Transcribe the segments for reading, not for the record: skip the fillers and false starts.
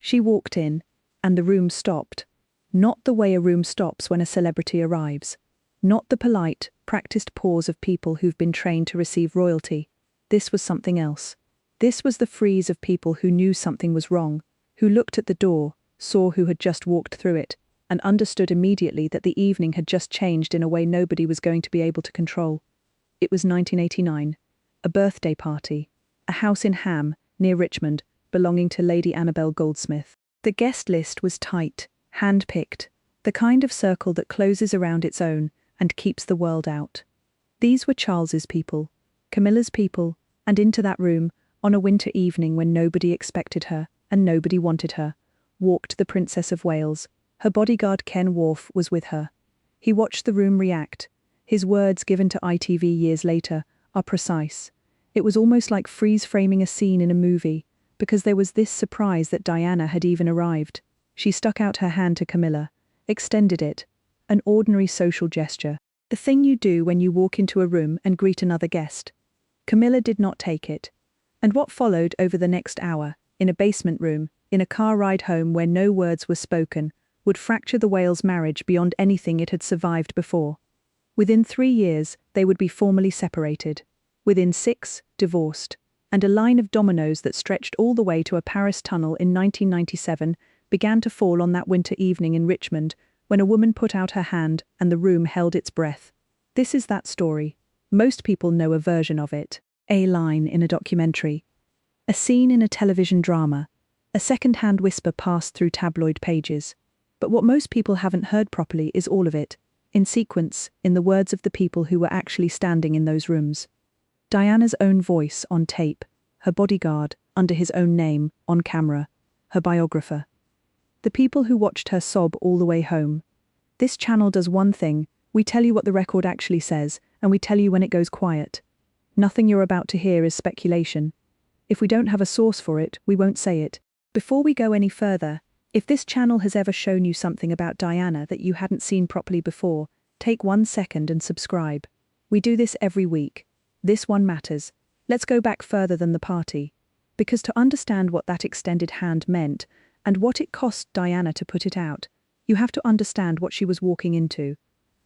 She walked in, and the room stopped. Not the way a room stops when a celebrity arrives. Not the polite, practiced pause of people who've been trained to receive royalty. This was something else. This was the freeze of people who knew something was wrong, who looked at the door, saw who had just walked through it, and understood immediately that the evening had just changed in a way nobody was going to be able to control. It was 1989. A birthday party. A house in Ham, near Richmond, belonging to Lady Annabel Goldsmith. The guest list was tight, hand-picked, the kind of circle that closes around its own and keeps the world out. These were Charles's people, Camilla's people, and into that room, on a winter evening when nobody expected her and nobody wanted her, walked the Princess of Wales. Her bodyguard Ken Wharf was with her. He watched the room react. His words, given to ITV years later, are precise. It was almost like freeze-framing a scene in a movie, because there was this surprise that Diana had even arrived. She stuck out her hand to Camilla, extended it, an ordinary social gesture, the thing you do when you walk into a room and greet another guest. Camilla did not take it. And what followed over the next hour, in a basement room, in a car ride home where no words were spoken, would fracture the Wales marriage beyond anything it had survived before. Within 3 years, they would be formally separated. Within 6, divorced. And a line of dominoes that stretched all the way to a Paris tunnel in 1997 began to fall on that winter evening in Richmond, when a woman put out her hand and the room held its breath. This is that story. Most people know a version of it. A line in a documentary. A scene in a television drama. A second-hand whisper passed through tabloid pages. But what most people haven't heard properly is all of it, in sequence, in the words of the people who were actually standing in those rooms. Diana's own voice on tape, her bodyguard, under his own name, on camera, her biographer. The people who watched her sob all the way home. This channel does one thing: we tell you what the record actually says, and we tell you when it goes quiet. Nothing you're about to hear is speculation. If we don't have a source for it, we won't say it. Before we go any further, if this channel has ever shown you something about Diana that you hadn't seen properly before, take 1 second and subscribe. We do this every week. This one matters. Let's go back further than the party. Because to understand what that extended hand meant, and what it cost Diana to put it out, you have to understand what she was walking into.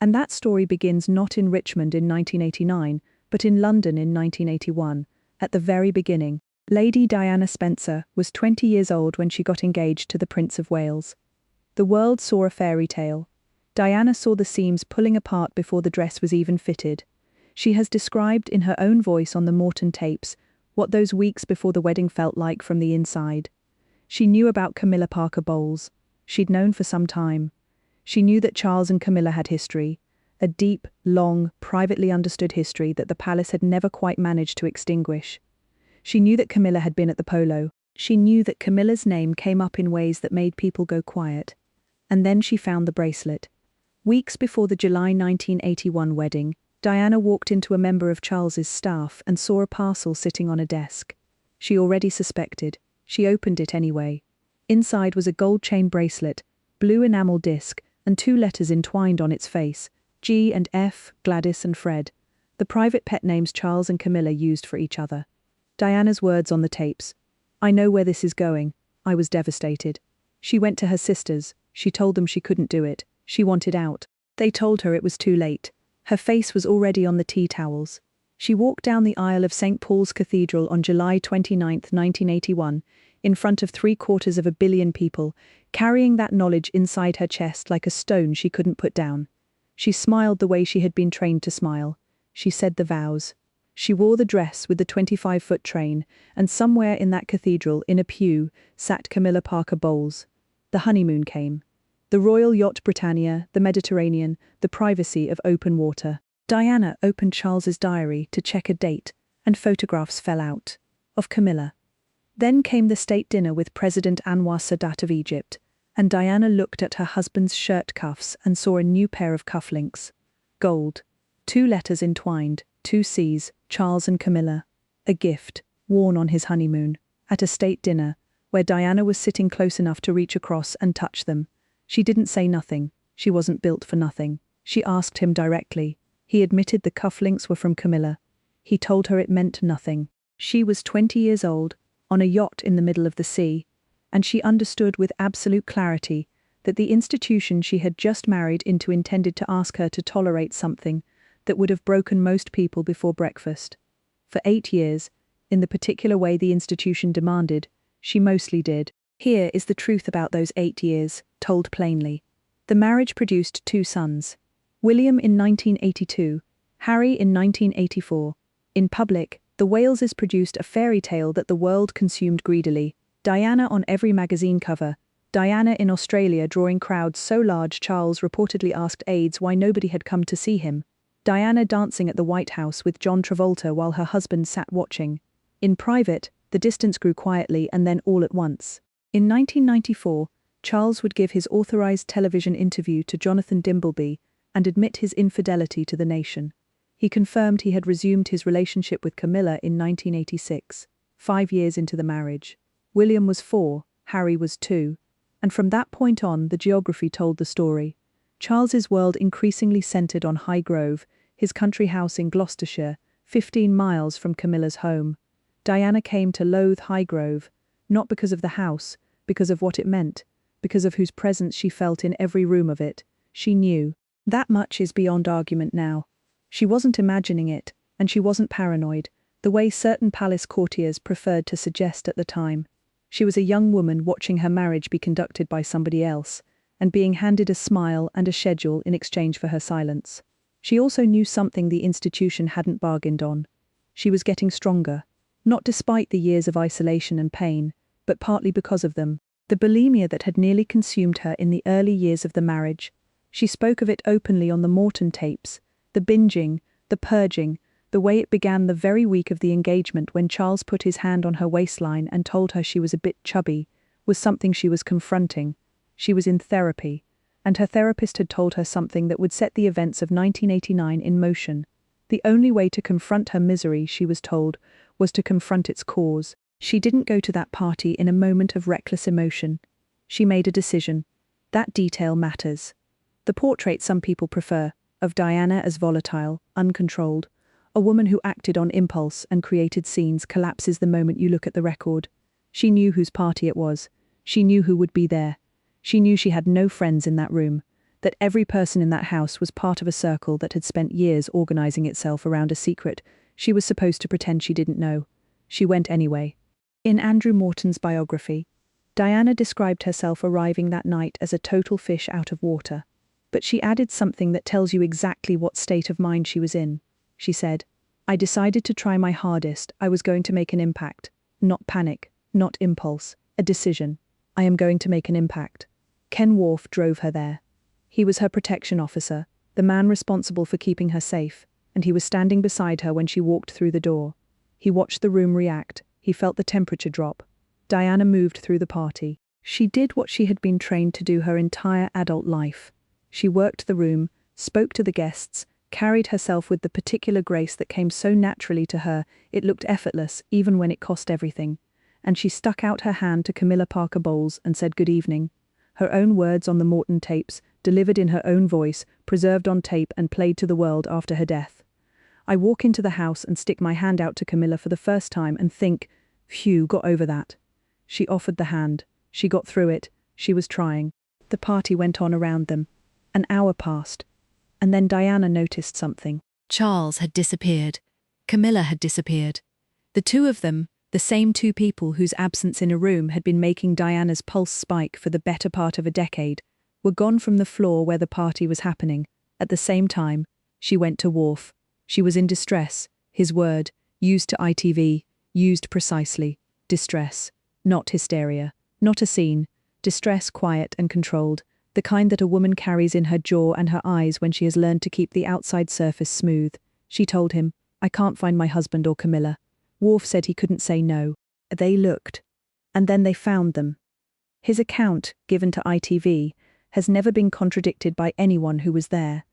And that story begins not in Richmond in 1989, but in London in 1981. At the very beginning, Lady Diana Spencer was 20 years old when she got engaged to the Prince of Wales. The world saw a fairy tale. Diana saw the seams pulling apart before the dress was even fitted. She has described in her own voice on the Morton tapes what those weeks before the wedding felt like from the inside. She knew about Camilla Parker Bowles. She'd known for some time. She knew that Charles and Camilla had history, a deep, long, privately understood history that the palace had never quite managed to extinguish. She knew that Camilla had been at the polo. She knew that Camilla's name came up in ways that made people go quiet. And then she found the bracelet. Weeks before the July 1981 wedding, Diana walked into a member of Charles's staff and saw a parcel sitting on a desk. She already suspected. She opened it anyway. Inside was a gold chain bracelet, blue enamel disc, and 2 letters entwined on its face, G and F, Gladys and Fred, the private pet names Charles and Camilla used for each other. Diana's words on the tapes. "I know where this is going. I was devastated." She went to her sisters. She told them she couldn't do it. She wanted out. They told her it was too late. Her face was already on the tea towels. She walked down the aisle of St. Paul's Cathedral on July 29, 1981, in front of 750 million people, carrying that knowledge inside her chest like a stone she couldn't put down. She smiled the way she had been trained to smile. She said the vows. She wore the dress with the 25-foot train, and somewhere in that cathedral, in a pew, sat Camilla Parker Bowles. The honeymoon came. The royal yacht Britannia, the Mediterranean, the privacy of open water. Diana opened Charles's diary to check a date, and photographs fell out. Of Camilla. Then came the state dinner with President Anwar Sadat of Egypt, and Diana looked at her husband's shirt cuffs and saw a new pair of cufflinks. Gold. 2 letters entwined, 2 C's, Charles and Camilla. A gift, worn on his honeymoon, at a state dinner, where Diana was sitting close enough to reach across and touch them. She didn't say nothing. She wasn't built for nothing. She asked him directly. He admitted the cufflinks were from Camilla. He told her it meant nothing. She was 20 years old, on a yacht in the middle of the sea. and she understood with absolute clarity that the institution she had just married into intended to ask her to tolerate something that would have broken most people before breakfast. For 8 years, in the particular way the institution demanded, she mostly did. Here is the truth about those 8 years, told plainly. The marriage produced 2 sons. William in 1982, Harry in 1984. In public, the Waleses produced a fairy tale that the world consumed greedily. Diana on every magazine cover. Diana in Australia drawing crowds so large Charles reportedly asked aides why nobody had come to see him. Diana dancing at the White House with John Travolta while her husband sat watching. In private, the distance grew quietly and then all at once. In 1994, Charles would give his authorized television interview to Jonathan Dimbleby and admit his infidelity to the nation. He confirmed he had resumed his relationship with Camilla in 1986, 5 years into the marriage. William was 4, Harry was 2, and from that point on the geography told the story. Charles's world increasingly centered on Highgrove, his country house in Gloucestershire, 15 miles from Camilla's home. Diana came to loathe Highgrove, not because of the house, because of what it meant, because of whose presence she felt in every room of it. She knew. That much is beyond argument now. She wasn't imagining it, and she wasn't paranoid, the way certain palace courtiers preferred to suggest at the time. She was a young woman watching her marriage be conducted by somebody else, and being handed a smile and a schedule in exchange for her silence. She also knew something the institution hadn't bargained on. She was getting stronger, not despite the years of isolation and pain, but partly because of them. The bulimia that had nearly consumed her in the early years of the marriage. She spoke of it openly on the Morton tapes, the binging, the purging, the way it began the very week of the engagement when Charles put his hand on her waistline and told her she was a bit chubby, was something she was confronting. She was in therapy, and her therapist had told her something that would set the events of 1989 in motion. The only way to confront her misery, she was told, was to confront its cause. She didn't go to that party in a moment of reckless emotion. She made a decision. That detail matters. The portrait some people prefer, of Diana as volatile, uncontrolled, a woman who acted on impulse and created scenes, collapses the moment you look at the record. She knew whose party it was. She knew who would be there. She knew she had no friends in that room, that every person in that house was part of a circle that had spent years organizing itself around a secret she was supposed to pretend she didn't know. She went anyway. In Andrew Morton's biography, Diana described herself arriving that night as a total fish out of water. But she added something that tells you exactly what state of mind she was in. She said, "I decided to try my hardest. I was going to make an impact. Not panic, not impulse, a decision. I am going to make an impact." Ken Worf drove her there. He was her protection officer, the man responsible for keeping her safe, and he was standing beside her when she walked through the door. He watched the room react. He felt the temperature drop. Diana moved through the party. She did what she had been trained to do her entire adult life. She worked the room, spoke to the guests, carried herself with the particular grace that came so naturally to her, it looked effortless, even when it cost everything. And she stuck out her hand to Camilla Parker Bowles and said good evening. Her own words on the Morton tapes, delivered in her own voice, preserved on tape and played to the world after her death. I walk into the house and stick my hand out to Camilla for the first time and think, phew, got over that. She offered the hand. She got through it. She was trying. The party went on around them. An hour passed. And then Diana noticed something. Charles had disappeared. Camilla had disappeared. The two of them, the same two people whose absence in a room had been making Diana's pulse spike for the better part of a decade, were gone from the floor where the party was happening. At the same time, she went to Worf. She was in distress, his word, used to ITV, used precisely. Distress. Not hysteria. Not a scene. Distress quiet and controlled. The kind that a woman carries in her jaw and her eyes when she has learned to keep the outside surface smooth. She told him, "I can't find my husband or Camilla." Worf said he couldn't say no. They looked. And then they found them. His account, given to ITV, has never been contradicted by anyone who was there.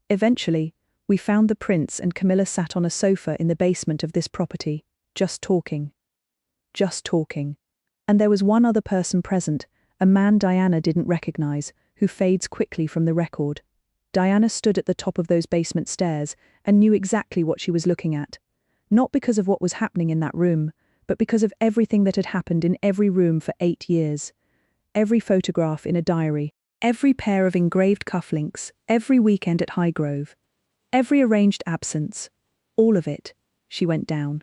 Eventually, we found the prince and Camilla sat on a sofa in the basement of this property, just talking. Just talking. And there was one other person present, a man Diana didn't recognize, who fades quickly from the record. Diana stood at the top of those basement stairs and knew exactly what she was looking at. Not because of what was happening in that room, but because of everything that had happened in every room for 8 years. Every photograph in a diary, every pair of engraved cufflinks, every weekend at Highgrove, every arranged absence, all of it, she went down.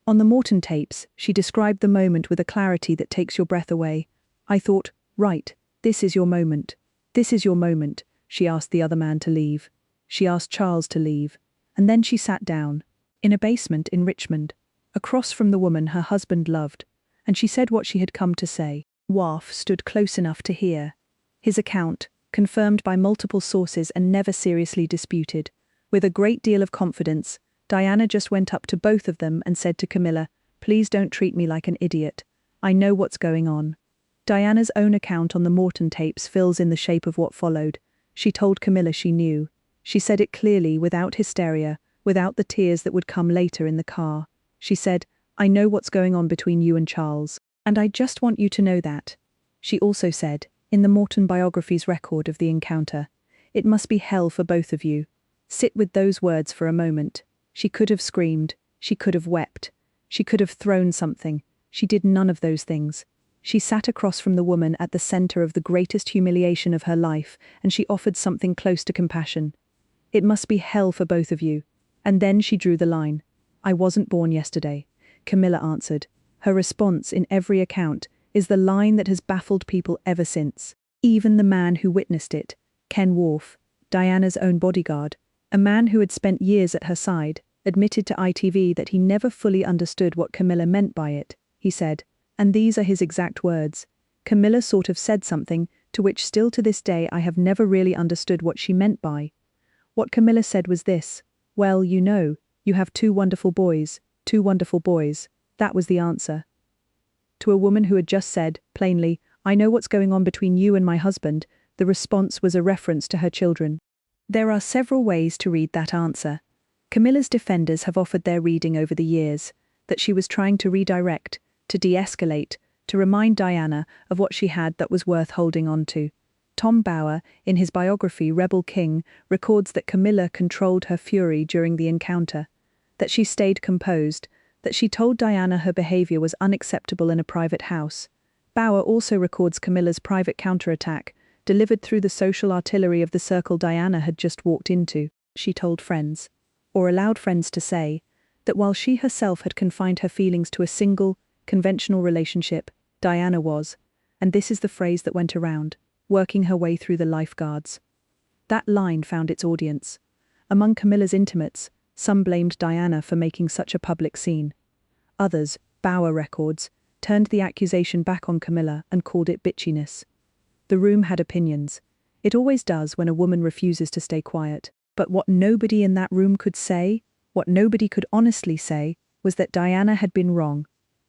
On the Morton tapes, she described the moment with a clarity that takes your breath away. I thought, right, this is your moment. This is your moment. She asked the other man to leave. She asked Charles to leave. And then she sat down, in a basement in Richmond, across from the woman her husband loved, and she said what she had come to say. Waff stood close enough to hear. His account, confirmed by multiple sources and never seriously disputed. With a great deal of confidence, Diana just went up to both of them and said to Camilla, "Please don't treat me like an idiot. I know what's going on." Diana's own account on the Morton tapes fills in the shape of what followed. She told Camilla she knew. She said it clearly, without hysteria, without the tears that would come later in the car. She said, "I know what's going on between you and Charles, and I just want you to know that." She also said, in the Morton biography's record of the encounter, "It must be hell for both of you." Sit with those words for a moment. She could have screamed. She could have wept. She could have thrown something. She did none of those things. She sat across from the woman at the center of the greatest humiliation of her life, and she offered something close to compassion. "It must be hell for both of you." And then she drew the line. "I wasn't born yesterday," Camilla answered. Her response, in every account, is the line that has baffled people ever since. Even the man who witnessed it, Ken Worf, Diana's own bodyguard, a man who had spent years at her side, admitted to ITV that he never fully understood what Camilla meant by it. He said, and these are his exact words, "Camilla sort of said something to which still to this day I have never really understood what she meant by. What Camilla said was this, 'Well, you know, you have 2 wonderful boys, 2 wonderful boys.' That was the answer." To a woman who had just said, plainly, "I know what's going on between you and my husband," the response was a reference to her children. There are several ways to read that answer. Camilla's defenders have offered their reading over the years, that she was trying to redirect, to de-escalate, to remind Diana of what she had that was worth holding on to. Tom Bauer, in his biography Rebel King, records that Camilla controlled her fury during the encounter, that she stayed composed, that she told Diana her behavior was unacceptable in a private house. Bauer also records Camilla's private counterattack, delivered through the social artillery of the circle Diana had just walked into. She told friends, or allowed friends to say, that while she herself had confined her feelings to a single, conventional relationship, Diana was, and this is the phrase that went around, working her way through the lifeguards. That line found its audience. Among Camilla's intimates, some blamed Diana for making such a public scene. Others, Bauer records, turned the accusation back on Camilla and called it bitchiness. The room had opinions. It always does when a woman refuses to stay quiet. But what nobody in that room could say, what nobody could honestly say, was that Diana had been wrong.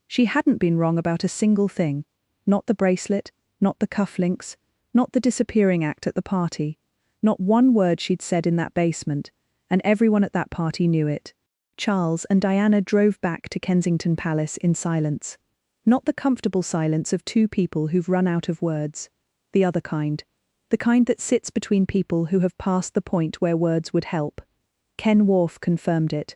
She hadn't been wrong about a single thing. Not the bracelet, not the cufflinks, not the disappearing act at the party. Not one word she'd said in that basement, and everyone at that party knew it. Charles and Diana drove back to Kensington Palace in silence. Not the comfortable silence of 2 people who've run out of words. The other kind. The kind that sits between people who have passed the point where words would help. Ken Worf confirmed it.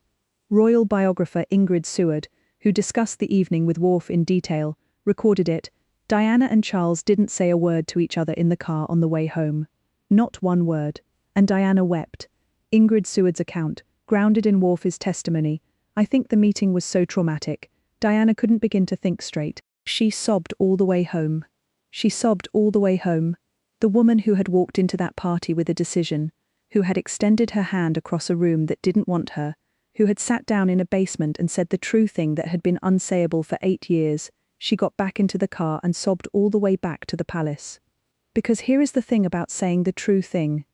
Royal biographer Ingrid Seward, who discussed the evening with Worf in detail, recorded it. Diana and Charles didn't say a word to each other in the car on the way home. Not one word. And Diana wept. Ingrid Seward's account, grounded in Worf's testimony, "I think the meeting was so traumatic. Diana couldn't begin to think straight. She sobbed all the way home. She sobbed all the way home." The woman who had walked into that party with a decision, who had extended her hand across a room that didn't want her, who had sat down in a basement and said the true thing that had been unsayable for 8 years, she got back into the car and sobbed all the way back to the palace. Because here is the thing about saying the true thing.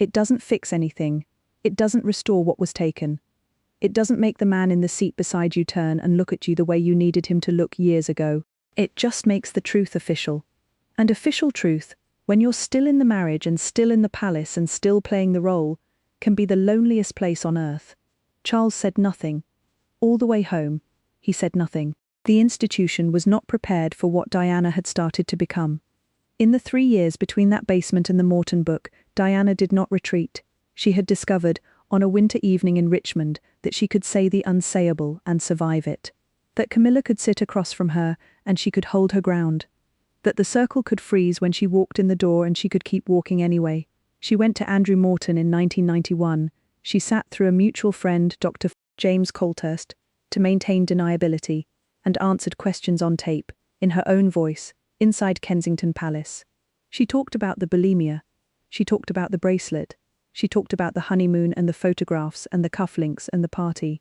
It doesn't fix anything. It doesn't restore what was taken. It doesn't make the man in the seat beside you turn and look at you the way you needed him to look years ago. It just makes the truth official. And official truth, when you're still in the marriage and still in the palace and still playing the role, can be the loneliest place on earth. Charles said nothing. All the way home, he said nothing. The institution was not prepared for what Diana had started to become. In the 3 years between that basement and the Morton book, Diana did not retreat. She had discovered, on a winter evening in Richmond, that she could say the unsayable and survive it. That Camilla could sit across from her and she could hold her ground. That the circle could freeze when she walked in the door and she could keep walking anyway. She went to Andrew Morton in 1991. She sat through a mutual friend, Dr. James Colthurst, to maintain deniability, and answered questions on tape, in her own voice, inside Kensington Palace. She talked about the bulimia. She talked about the bracelet. She talked about the honeymoon and the photographs and the cufflinks and the party.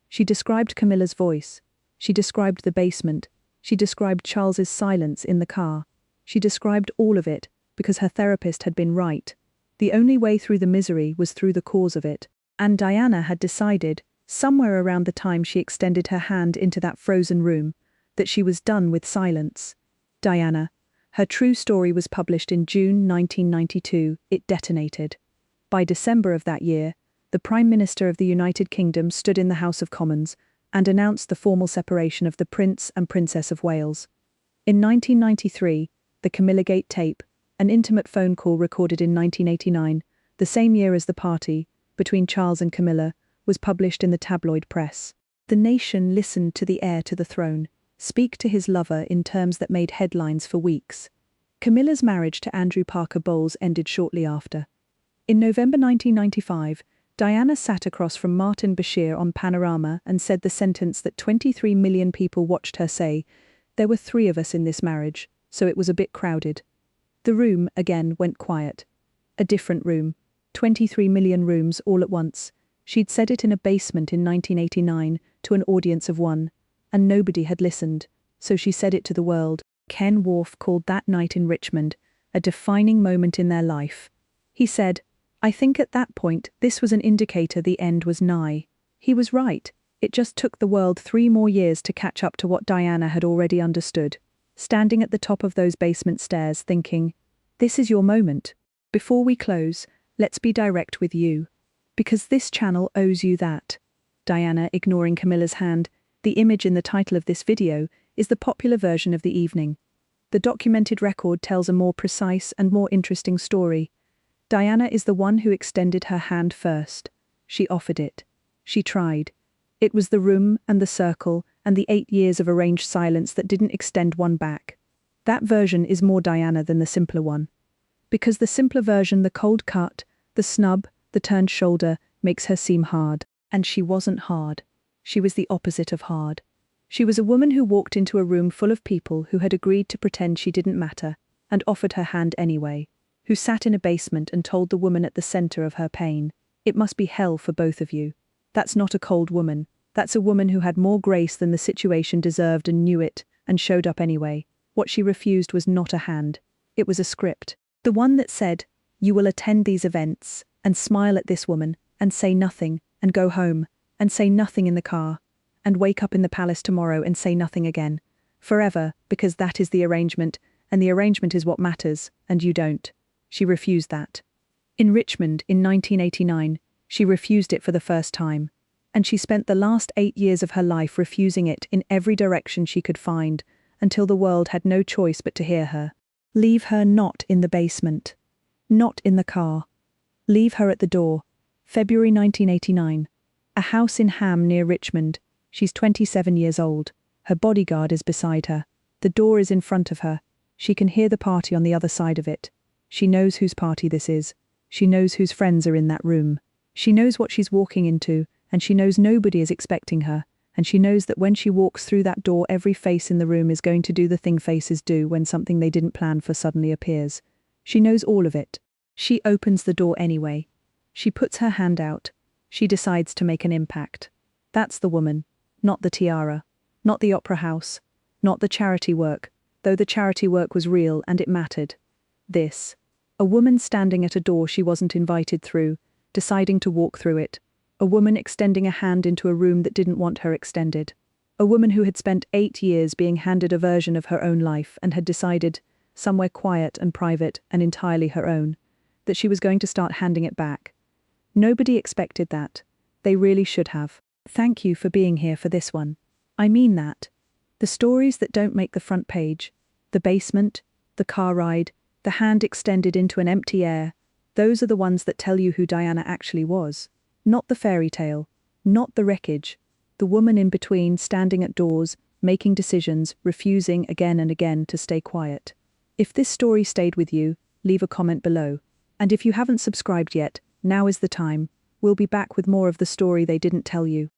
She described Camilla's voice. She described the basement. She described Charles's silence in the car. She described all of it, because her therapist had been right. The only way through the misery was through the cause of it. And Diana had decided, somewhere around the time she extended her hand into that frozen room, that she was done with silence. Diana. Her true story was published in June 1992. It detonated. By December of that year, the Prime Minister of the United Kingdom stood in the House of Commons and announced the formal separation of the Prince and Princess of Wales. In 1993, the Camilla Gate tape, an intimate phone call recorded in 1989, the same year as the party, between Charles and Camilla, was published in the tabloid press. The nation listened to the heir to the throne speak to his lover in terms that made headlines for weeks. Camilla's marriage to Andrew Parker Bowles ended shortly after. In November 1995, Diana sat across from Martin Bashir on Panorama and said the sentence that 23 million people watched her say, "There were 3 of us in this marriage, so it was a bit crowded." The room, again, went quiet. A different room. 23 million rooms all at once. She'd said it in a basement in 1989 to an audience of 1, and nobody had listened, so she said it to the world. Ken Wharf called that night in Richmond a defining moment in their life. He said, "I think at that point this was an indicator the end was nigh." He was right. It just took the world 3 more years to catch up to what Diana had already understood. Standing at the top of those basement stairs thinking, "This is your moment. Before we close, let's be direct with you. Because this channel owes you that." Diana ignoring Camilla's hand. The image in the title of this video is the popular version of the evening. The documented record tells a more precise and more interesting story. Diana is the one who extended her hand first. She offered it. She tried. It was the room and the circle and the 8 years of arranged silence that didn't extend one back. That version is more Diana than the simpler one. Because the simpler version, the cold cut, the snub, the turned shoulder, makes her seem hard. And she wasn't hard. She was the opposite of hard. She was a woman who walked into a room full of people who had agreed to pretend she didn't matter, and offered her hand anyway, who sat in a basement and told the woman at the center of her pain, "It must be hell for both of you." That's not a cold woman. That's a woman who had more grace than the situation deserved and knew it, and showed up anyway. What she refused was not a hand. It was a script. The one that said, "You will attend these events, and smile at this woman, and say nothing, and go home, and say nothing in the car, and wake up in the palace tomorrow and say nothing again. Forever, because that is the arrangement, and the arrangement is what matters, and you don't." She refused that. In Richmond, in 1989, she refused it for the first time. And she spent the last 8 years of her life refusing it in every direction she could find, until the world had no choice but to hear her. Leave her not in the basement. Not in the car. Leave her at the door. February 1989. A house in Ham near Richmond. She's 27 years old. Her bodyguard is beside her. The door is in front of her. She can hear the party on the other side of it. She knows whose party this is. She knows whose friends are in that room. She knows what she's walking into, and she knows nobody is expecting her, and she knows that when she walks through that door every face in the room is going to do the thing faces do when something they didn't plan for suddenly appears. She knows all of it. She opens the door anyway. She puts her hand out. She decides to make an impact. That's the woman, not the tiara, not the opera house, not the charity work, though the charity work was real and it mattered. This. A woman standing at a door she wasn't invited through, deciding to walk through it. A woman extending a hand into a room that didn't want her extended. A woman who had spent 8 years being handed a version of her own life and had decided, somewhere quiet and private and entirely her own, that she was going to start handing it back. Nobody expected that. They really should have. Thank you for being here for this one. I mean that. The stories that don't make the front page, the basement, the car ride, the hand extended into an empty air, those are the ones that tell you who Diana actually was. Not the fairy tale, not the wreckage, the woman in between standing at doors, making decisions, refusing again and again to stay quiet. If this story stayed with you, leave a comment below. And if you haven't subscribed yet, now is the time. We'll be back with more of the story they didn't tell you.